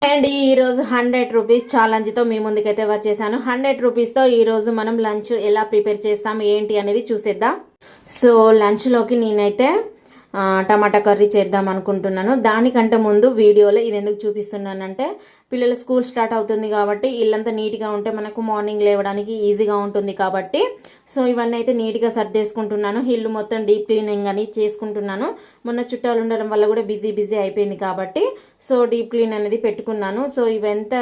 And ఈరోజు 100 rupees ఛాలెంజ్తో మీ ముందుకైతే వచ్చేసాను. 100 రూపీస్తో ఈరోజు మనం లంచ్ ఎలా ప్రిపేర్ చేస్తాం ఏంటి అనేది చూసేద్దాం. సో లంచ్లోకి నేనైతే టమాటా కర్రీ చేద్దాం అనుకుంటున్నాను. దానికంటే ముందు వీడియోలో ఇది ఎందుకు చూపిస్తున్నానంటే పిల్లల స్కూల్ స్టార్ట్ అవుతుంది కాబట్టి ఇల్లంతా నీట్గా ఉంటే మనకు మార్నింగ్ లేవడానికి ఈజీగా ఉంటుంది కాబట్టి సో ఇవన్నీ అయితే నీట్గా సర్దేసుకుంటున్నాను. ఇల్లు మొత్తం డీప్ క్లీనింగ్ అని చేసుకుంటున్నాను. మొన్న చుట్టాలు ఉండడం వల్ల కూడా బిజీ అయిపోయింది కాబట్టి సో డీప్ క్లీన్ అనేది పెట్టుకున్నాను. సో ఇవంతా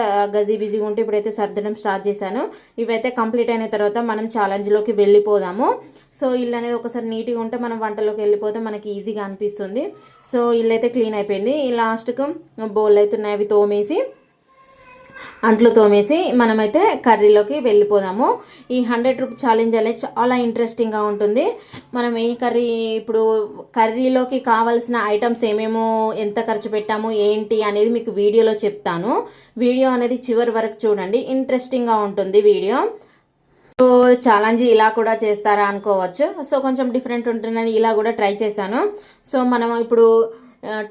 బిజీగా ఉంటే ఇప్పుడైతే సర్దడం స్టార్ట్ చేశాను. ఇవైతే కంప్లీట్ అయిన తర్వాత మనం ఛాలెంజ్లోకి వెళ్ళిపోదాము. సో ఇల్లు అనేది ఒకసారి నీట్గా ఉంటే మనం వంటలోకి వెళ్ళిపోతే మనకి ఈజీగా అనిపిస్తుంది. సో ఇల్లు అయితే క్లీన్ అయిపోయింది. లాస్ట్కు బౌల్ అయితే ఉన్నాయి, అవి తోమేసి అంట్లు తోమేసి మనమైతే కర్రీలోకి వెళ్ళిపోదాము. ఈ 100 రూపీ ఛాలెంజ్ అనేది చాలా ఇంట్రెస్టింగ్గా ఉంటుంది. మనం ఏ కర్రీ ఇప్పుడు కర్రీలోకి కావాల్సిన ఐటమ్స్ ఏమేమో ఎంత ఖర్చు పెట్టాము ఏంటి అనేది మీకు వీడియోలో చెప్తాను. వీడియో అనేది చివరి వరకు చూడండి, ఇంట్రెస్టింగ్గా ఉంటుంది వీడియో. సో ఛాలెంజ్ ఇలా కూడా చేస్తారా అనుకోవచ్చు. సో కొంచెం డిఫరెంట్ ఉంటుందని ఇలా కూడా ట్రై చేశాను. సో మనం ఇప్పుడు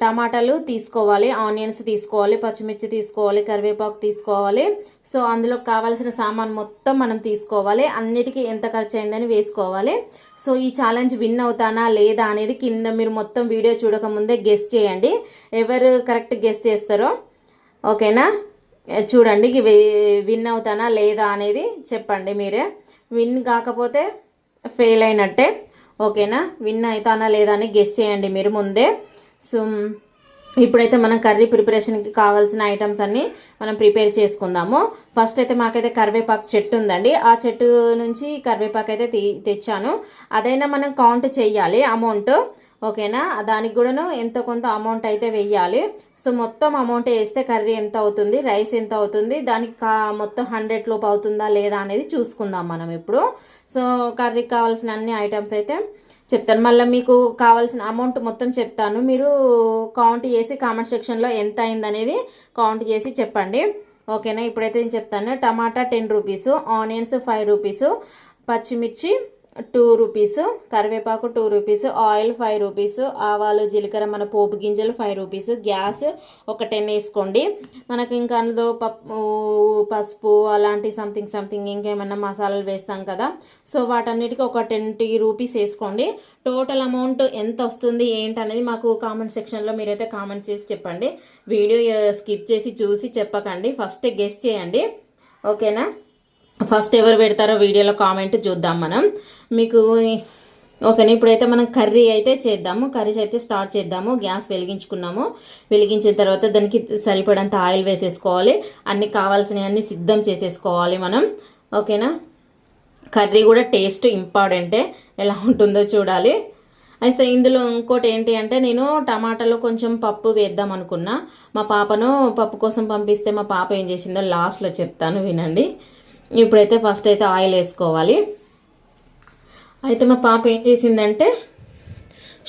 టమాటాలు తీసుకోవాలి, ఆనియన్స్ తీసుకోవాలి, పచ్చిమిర్చి తీసుకోవాలి, కరివేపాకు తీసుకోవాలి. సో అందులో కావాల్సిన సామాన్ మొత్తం మనం తీసుకోవాలి. అన్నిటికీ ఎంత ఖర్చు అయిందని వేసుకోవాలి. సో ఈ ఛాలెంజ్ విన్ అవుతానా లేదా అనేది కింద మీరు మొత్తం వీడియో చూడకముందే గెస్ చేయండి. ఎవరు కరెక్ట్ గెస్ చేస్తారో ఓకేనా, చూడండి విన్ అవుతానా లేదా అనేది చెప్పండి మీరే. విన్ కాకపోతే ఫెయిల్ అయినట్టే ఓకేనా. విన్ అవుతానా లేదా అని గెస్ చేయండి మీరు ముందే. సో ఇప్పుడైతే మనం కర్రీ ప్రిపరేషన్కి కావాల్సిన ఐటమ్స్ అన్నీ మనం ప్రిపేర్ చేసుకుందాము. ఫస్ట్ అయితే మాకైతే కరివేపాకు చెట్టు ఉందండి. ఆ చెట్టు నుంచి కరివేపాకు అయితే తెచ్చాను. అదైనా మనం కౌంట్ చెయ్యాలి అమౌంట్ ఓకేనా. దానికి కూడాను ఎంతో కొంత అమౌంట్ అయితే వెయ్యాలి. సో మొత్తం అమౌంట్ వేస్తే కర్రీ ఎంత అవుతుంది, రైస్ ఎంత అవుతుంది, దానికి మొత్తం 100 లోపు అవుతుందా లేదా అనేది చూసుకుందాం మనం ఇప్పుడు. సో కర్రీకి కావాల్సిన అన్ని ఐటమ్స్ అయితే చెప్తాను. మళ్ళీ మీకు కావాల్సిన అమౌంట్ మొత్తం చెప్తాను. మీరు కౌంట్ చేసి కామెంట్ సెక్షన్లో ఎంత అయిందనేది కౌంట్ చేసి చెప్పండి ఓకేనా. ఇప్పుడైతే నేను చెప్తాను. టమాటా 10 రూపీస్, ఆనియన్స్ 5 రూపీస్, పచ్చిమిర్చి 2 రూపీస్, కరివేపాకు 2 రూపీస్, ఆయిల్ 5 రూపీస్, ఆవాలు జీలకర్ర మన పోపు గింజలు 5 రూపీస్, గ్యాస్ ఒక 10 వేసుకోండి. మనకి ఇంకా అందులో పసుపు అలాంటి సంథింగ్ ఇంకేమన్నా మసాలాలు వేస్తాం కదా, సో వాటన్నిటికీ ఒక 20 రూపీస్ వేసుకోండి. టోటల్ అమౌంట్ ఎంత వస్తుంది ఏంటనేది మాకు కామెంట్ సెక్షన్లో మీరైతే కామెంట్ చేసి చెప్పండి. వీడియో స్కిప్ చేసి చూసి చెప్పకండి, ఫస్ట్ గెస్ చేయండి ఓకేనా. ఫస్ట్ ఎవరు పెడతారో వీడియోలో కామెంట్ చూద్దాం మనం మీకు ఓకేనా. ఇప్పుడైతే మనం కర్రీ అయితే చేద్దాము. కర్రీ అయితే స్టార్ట్ చేద్దాము. గ్యాస్ వెలిగించుకున్నాము. వెలిగించిన తర్వాత దానికి సరిపడంత ఆయిల్ వేసేసుకోవాలి. అన్ని కావాల్సినవన్నీ సిద్ధం చేసేసుకోవాలి మనం ఓకేనా. కర్రీ కూడా టేస్ట్ ఇంపార్టెంటే, ఎలా ఉంటుందో చూడాలి. అయితే ఇందులో ఇంకోటి ఏంటి అంటే నేను టమాటాలో కొంచెం పప్పు వేద్దాం అనుకున్నా. మా పాపను పప్పు కోసం పంపిస్తే మా పాప ఏం చేసిందో లాస్ట్లో చెప్తాను వినండి. ఇప్పుడైతే ఫస్ట్ అయితే ఆయిల్ వేసుకోవాలి. అయితే మా పాప ఏం చేసిందంటే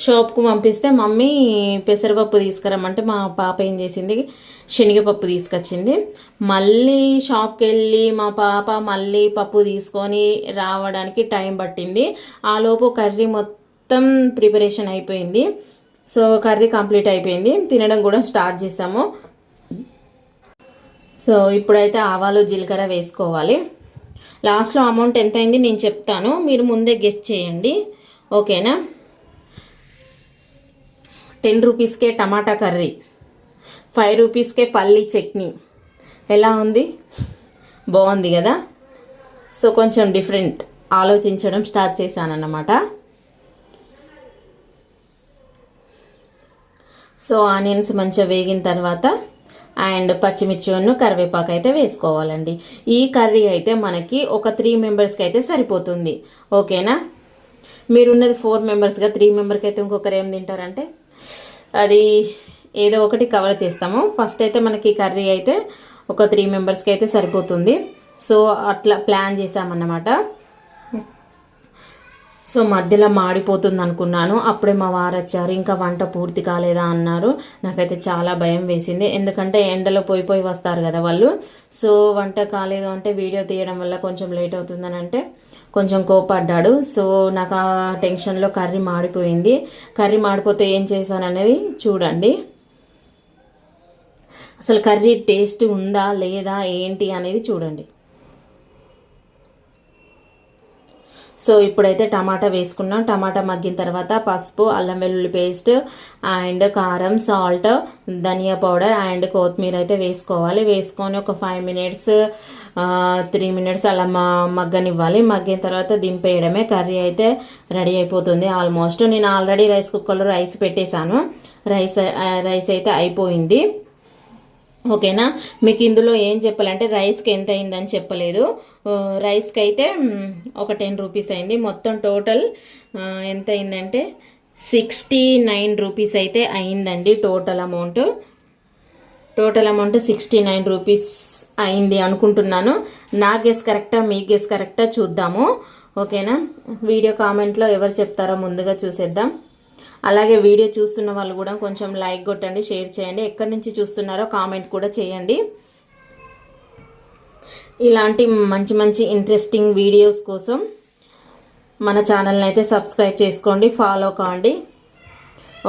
షాప్కు పంపిస్తే మమ్మీ పెసరపప్పు తీసుకురమ్మంటే మా పాప ఏం చేసింది శనగపప్పు తీసుకొచ్చింది. మళ్ళీ షాప్కి వెళ్ళి మా పాప మళ్ళీ పప్పు తీసుకొని రావడానికి టైం పట్టింది. ఆలోపు కర్రీ మొత్తం ప్రిపరేషన్ అయిపోయింది. సో కర్రీ కంప్లీట్ అయిపోయింది. తినడం కూడా స్టార్ట్ చేసాము. సో ఇప్పుడైతే ఆవాలు జీలకర్ర వేసుకోవాలి. లాస్ట్లో అమౌంట్ ఎంత అయింది నేను చెప్తాను, మీరు ముందే గెస్ చేయండి ఓకేనా. 10 రూపీస్కే టమాటా కర్రీ, 5 రూపీస్కే పల్లీ చట్నీ. ఎలా ఉంది, బాగుంది కదా. సో కొంచెం డిఫరెంట్ ఆలోచించడం స్టార్ట్ చేశానన్నమాట. సో ఆనియన్స్ మంచిగా వేగిన తర్వాత అండ్ పచ్చిమిర్చి కరివేపాకు అయితే వేసుకోవాలండి. ఈ కర్రీ అయితే మనకి ఒక 3 మెంబర్స్కి అయితే సరిపోతుంది ఓకేనా. మీరున్నది 4 మెంబర్స్గా, 3 మెంబర్కి అయితే ఇంకొకరు ఏం తింటారంటే అది ఏదో ఒకటి కవర్ చేస్తాము. ఫస్ట్ అయితే మనకి కర్రీ అయితే ఒక 3 మెంబర్స్కి అయితే సరిపోతుంది. సో అట్లా ప్లాన్ చేసామన్నమాట. సో మధ్యలో మాడిపోతుంది అనుకున్నాను. అప్పుడే మా వారు వచ్చారు, ఇంకా వంట పూర్తి కాలేదా అన్నారు. నాకైతే చాలా భయం వేసింది, ఎందుకంటే ఎండలో పోయి వస్తారు కదా వాళ్ళు. సో వంట కాలేదు అంటే వీడియో తీయడం వల్ల కొంచెం లేట్ అవుతుందని అంటే కొంచెం కోపడ్డాడు. సో నాకు ఆ టెన్షన్లో కర్రీ మాడిపోయింది. కర్రీ మాడిపోతే ఏం చేశాను అనేది చూడండి. అసలు కర్రీ టేస్ట్ ఉందా లేదా ఏంటి అనేది చూడండి. సో ఇప్పుడైతే టమాటా వేసుకున్నాం. టమాటా మగ్గిన తర్వాత పసుపు, అల్లం వెల్లుల్లి పేస్ట్ అండ్ కారం, సాల్ట్, ధనియా పౌడర్ అండ్ కొత్తిమీర అయితే వేసుకోవాలి. వేసుకొని ఒక 5 మినిట్స్ 3 మినిట్స్ అలా మగ్గనివ్వాలి. మగ్గిన తర్వాత దింపేయడమే. కర్రీ అయితే రెడీ అయిపోతుంది ఆల్మోస్ట్. నేను ఆల్రెడీ రైస్ కుక్కర్లో రైస్ పెట్టేశాను. రైస్ అయితే అయిపోయింది. ఓకేనా. మీకు ఇందులో ఏం చెప్పాలంటే రైస్కి ఎంత అయిందని చెప్పలేదు. రైస్కి అయితే ఒక 10 రూపీస్ అయింది. మొత్తం టోటల్ ఎంత అయిందంటే 69 రూపీస్ అయితే అయిందండి. టోటల్ అమౌంట్ 69 రూపీస్ అయింది అనుకుంటున్నాను. నా గెస్ కరెక్టా మీ గెస్ కరెక్టా చూద్దాము. ఓకేనా. వీడియో కామెంట్లో ఎవరు చెప్తారో ముందుగా చూసేద్దాం. అలాగే వీడియో చూస్తున్న వాళ్ళు కూడా కొంచెం లైక్ కొట్టండి, షేర్ చేయండి. ఎక్కడి నుంచి చూస్తున్నారో కామెంట్ కూడా చేయండి. ఇలాంటి మంచి మంచి ఇంట్రెస్టింగ్ వీడియోస్ కోసం మన ఛానల్ని అయితే సబ్స్క్రైబ్ చేసుకోండి, ఫాలో కాండి.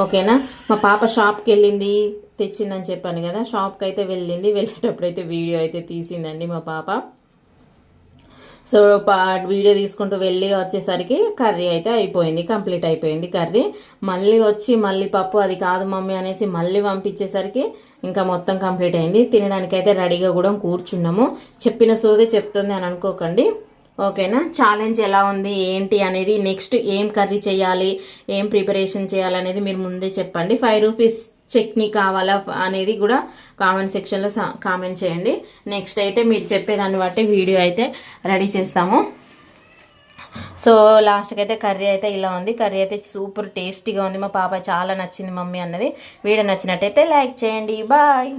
ఓకేనా. మా పాప షాప్కి వెళ్ళింది, తెచ్చిందని చెప్పాను కదా. షాప్కి అయితే వెళ్ళింది. వెళ్ళేటప్పుడు అయితే వీడియో అయితే తీసిందండి మా పాప. సో వీడియో తీసుకుంటూ వెళ్ళి వచ్చేసరికి కర్రీ అయితే అయిపోయింది, కంప్లీట్ అయిపోయింది కర్రీ. మళ్ళీ పప్పు అది కాదు మమ్మీ అనేసి మళ్ళీ పంపించేసరికి ఇంకా మొత్తం కంప్లీట్ అయింది. తినడానికైతే రెడీగా కూడా కూర్చున్నాము. చెప్పిన సోదే చెప్తుంది అని అనుకోకండి. ఓకేనా. ఛాలెంజ్ ఎలా ఉంది ఏంటి అనేది, నెక్స్ట్ ఏం కర్రీ చేయాలి, ఏం ప్రిపరేషన్ చేయాలనేది మీరు ముందే చెప్పండి. 5 రూపీస్ చట్నీ కావాలా అనేది కూడా కామెంట్ సెక్షన్లో కామెంట్ చేయండి. నెక్స్ట్ అయితే మీరు చెప్పేదాన్ని బట్టి వీడియో అయితే రెడీ చేస్తాము. సో లాస్ట్కి అయితే కర్రీ అయితే ఇలా ఉంది. కర్రీ అయితే సూపర్ టేస్టీగా ఉంది. మా పాప చాలా నచ్చింది మమ్మీ అన్నది. వీడియో నచ్చినట్టయితే లైక్ చేయండి. బాయ్.